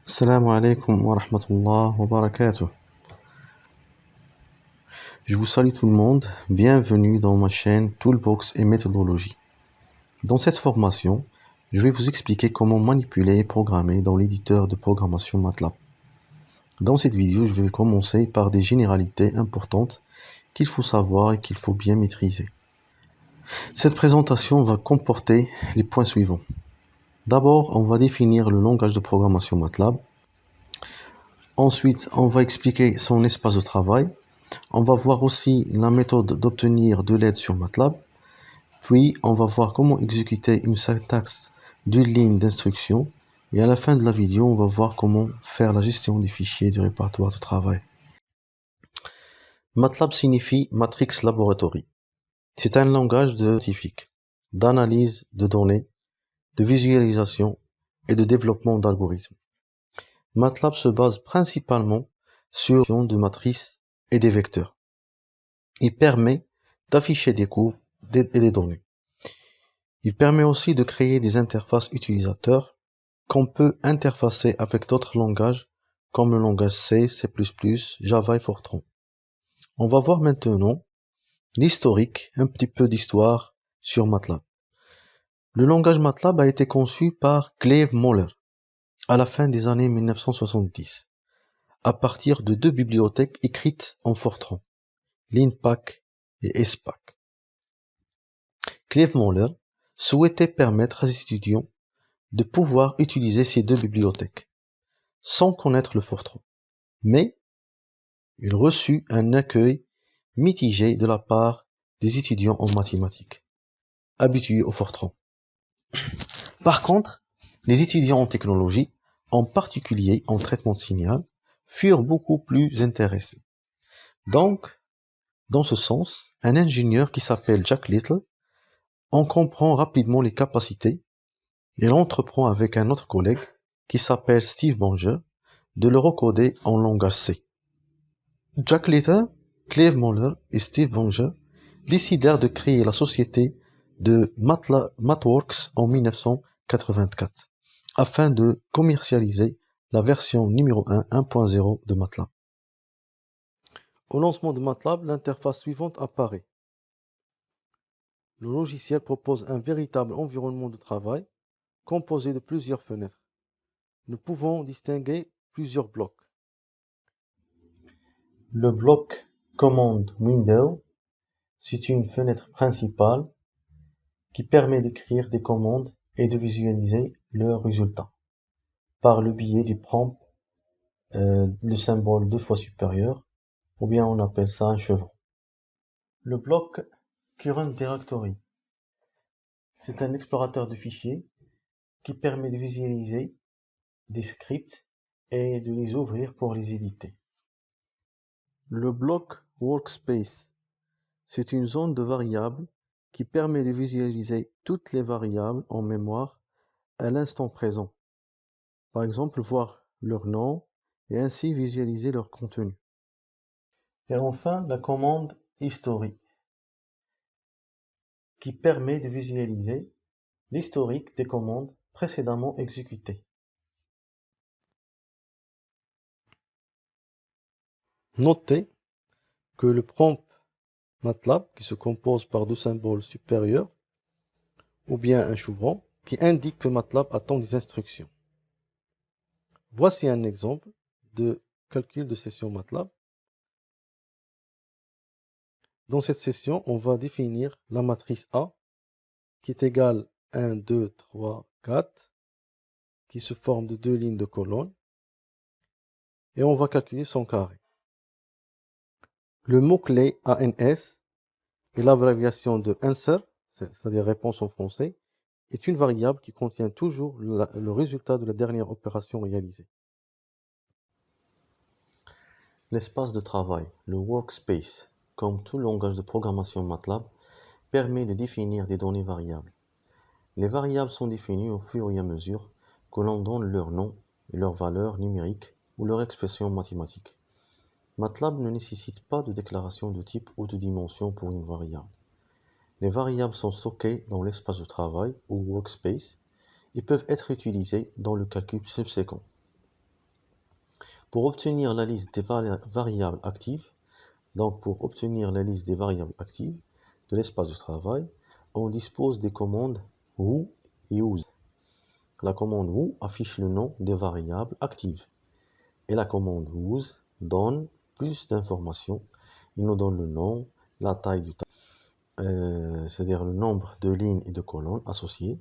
Assalamu alaikum wa rahmatullah wa barakatuh. Je vous salue tout le monde, bienvenue dans ma chaîne Toolbox et méthodologie. Dans cette formation, je vais vous expliquer comment manipuler et programmer dans l'éditeur de programmation MATLAB. Dans cette vidéo, je vais commencer par des généralités importantes qu'il faut savoir et qu'il faut bien maîtriser. Cette présentation va comporter les points suivants. D'abord, on va définir le langage de programmation MATLAB. Ensuite, on va expliquer son espace de travail. On va voir aussi la méthode d'obtenir de l'aide sur MATLAB. Puis, on va voir comment exécuter une syntaxe d'une ligne d'instruction. Et à la fin de la vidéo, on va voir comment faire la gestion des fichiers du répertoire de travail. MATLAB signifie Matrix Laboratory. C'est un langage scientifique, d'analyse de données, de visualisation et de développement d'algorithmes. MATLAB se base principalement sur de matrices et des vecteurs. Il permet d'afficher des courbes et des données. Il permet aussi de créer des interfaces utilisateurs qu'on peut interfacer avec d'autres langages comme le langage C, C++, Java et Fortran. On va voir maintenant l'historique, un petit peu d'histoire sur MATLAB. Le langage MATLAB a été conçu par Clive Moller à la fin des années 1970, à partir de deux bibliothèques écrites en Fortran, LINPACK et SPACK. Clive Moller souhaitait permettre à ses étudiants de pouvoir utiliser ces deux bibliothèques sans connaître le Fortran, mais il reçut un accueil mitigé de la part des étudiants en mathématiques, habitués au Fortran. Par contre, les étudiants en technologie, en particulier en traitement de signal, furent beaucoup plus intéressés. Donc, dans ce sens, un ingénieur qui s'appelle Jack Little en comprend rapidement les capacités. Il entreprend avec un autre collègue qui s'appelle Steve Banger de le recoder en langage C. Jack Little, Clive Moller et Steve Banger décidèrent de créer la société de MathWorks en 1984 afin de commercialiser la version numéro 1.0 de MATLAB. Au lancement de MATLAB, l'interface suivante apparaît. Le logiciel propose un véritable environnement de travail composé de plusieurs fenêtres. Nous pouvons distinguer plusieurs blocs. Le bloc Command Window, c'est une fenêtre principale qui permet d'écrire des commandes et de visualiser leurs résultats par le biais du prompt, le symbole 2 fois supérieur, ou bien on appelle ça un chevron. Le bloc Current Directory, c'est un explorateur de fichiers qui permet de visualiser des scripts et de les ouvrir pour les éditer. Le bloc Workspace, c'est une zone de variables qui permet de visualiser toutes les variables en mémoire à l'instant présent. Par exemple, voir leur nom et ainsi visualiser leur contenu. Et enfin, la commande History, qui permet de visualiser l'historique des commandes précédemment exécutées. Notez que le prompt MATLAB, qui se compose par deux symboles supérieurs, ou bien un chevron, qui indique que MATLAB attend des instructions. Voici un exemple de calcul de session MATLAB. Dans cette session, on va définir la matrice A, qui est égale 1, 2, 3, 4, qui se forme de deux lignes de colonnes, et on va calculer son carré. Le mot-clé ANS et l'abréviation de answer, c'est-à-dire réponse en français, est une variable qui contient toujours le résultat de la dernière opération réalisée. L'espace de travail, le workspace, comme tout langage de programmation MATLAB, permet de définir des données variables. Les variables sont définies au fur et à mesure que l'on donne leur nom et leur valeur numérique ou leur expression mathématique. MATLAB ne nécessite pas de déclaration de type ou de dimension pour une variable. Les variables sont stockées dans l'espace de travail ou workspace et peuvent être utilisées dans le calcul subséquent. Pour obtenir la liste des variables actives, donc pour obtenir la liste des variables actives de l'espace de travail, on dispose des commandes who et whos. La commande who affiche le nom des variables actives et la commande whos donne plus d'informations. Il nous donne le nom, la taille du c'est-à-dire le nombre de lignes et de colonnes associées,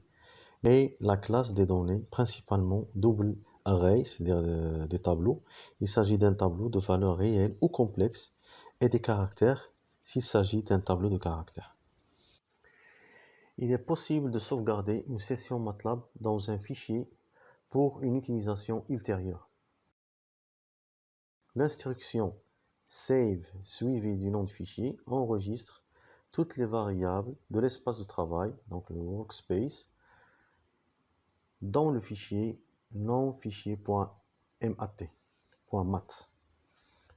et la classe des données, principalement double array, c'est-à-dire des tableaux. Il s'agit d'un tableau de valeurs réelles ou complexes, et des caractères s'il s'agit d'un tableau de caractères. Il est possible de sauvegarder une session MATLAB dans un fichier pour une utilisation ultérieure. L'instruction save suivie du nom du fichier enregistre toutes les variables de l'espace de travail, donc le workspace, dans le fichier nom-fichier.mat.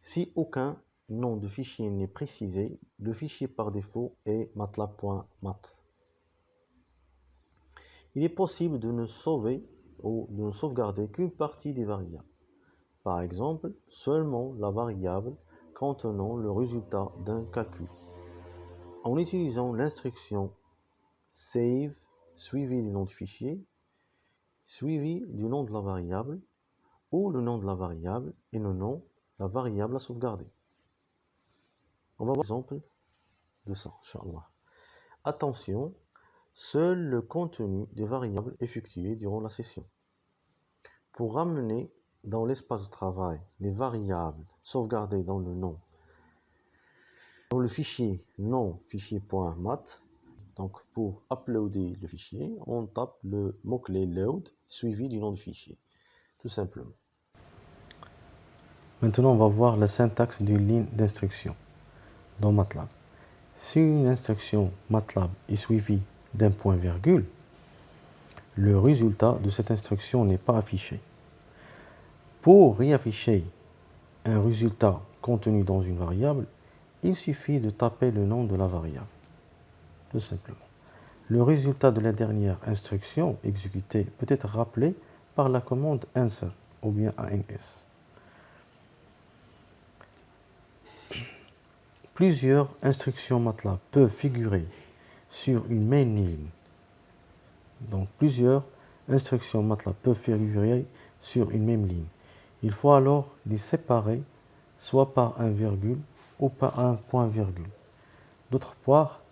Si aucun nom de fichier n'est précisé, le fichier par défaut est matlab.mat. Il est possible de ne sauver ou de ne sauvegarder qu'une partie des variables. Par exemple, seulement la variable contenant le résultat d'un calcul. En utilisant l'instruction save suivi du nom du fichier, suivi du nom de la variable, ou le nom de la variable et le nom de la variable à sauvegarder. On va voir l'exemple de ça, Inch'Allah. Attention, seul le contenu des variables effectuées durant la session. Pour ramener dans l'espace de travail les variables sauvegardées dans le nom, dans le fichier nom-fichier.mat, donc pour uploader le fichier, on tape le mot-clé load suivi du nom du fichier, tout simplement. Maintenant, on va voir la syntaxe d'une ligne d'instruction dans MATLAB. Si une instruction MATLAB est suivie d'un point-virgule, le résultat de cette instruction n'est pas affiché. Pour réafficher un résultat contenu dans une variable, il suffit de taper le nom de la variable, tout simplement. Le résultat de la dernière instruction exécutée peut être rappelé par la commande answer ou bien ans. Plusieurs instructions MATLAB peuvent figurer sur une même ligne. Donc plusieurs instructions MATLAB peuvent figurer sur une même ligne. Il faut alors les séparer soit par un virgule ou par un point-virgule. D'autre part,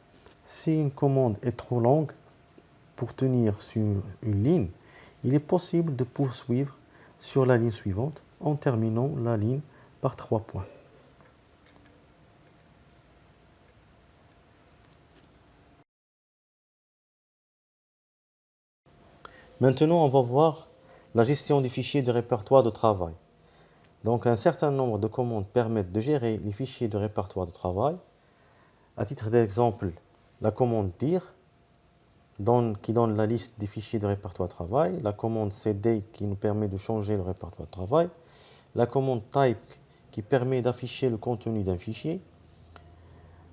si une commande est trop longue pour tenir sur une ligne, il est possible de poursuivre sur la ligne suivante en terminant la ligne par 3 points. Maintenant, on va voir la gestion des fichiers de répertoire de travail. Donc, un certain nombre de commandes permettent de gérer les fichiers de répertoire de travail. À titre d'exemple, la commande dir qui donne la liste des fichiers de répertoire de travail, la commande cd qui nous permet de changer le répertoire de travail, la commande type qui permet d'afficher le contenu d'un fichier.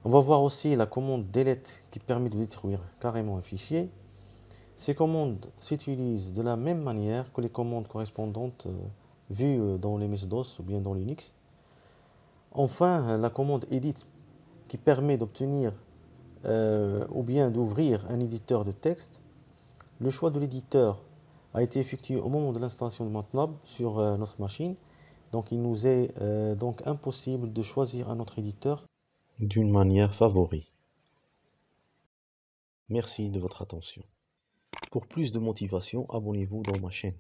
On va voir aussi la commande delete qui permet de détruire carrément un fichier. Ces commandes s'utilisent de la même manière que les commandes correspondantes vues dans les MS-DOS ou bien dans Linux. Enfin, la commande edit qui permet d'obtenir ou bien d'ouvrir un éditeur de texte. Le choix de l'éditeur a été effectué au moment de l'installation de MATLAB sur notre machine. Donc il nous est donc impossible de choisir un autre éditeur d'une manière favorite. Merci de votre attention. Pour plus de motivation, abonnez-vous dans ma chaîne.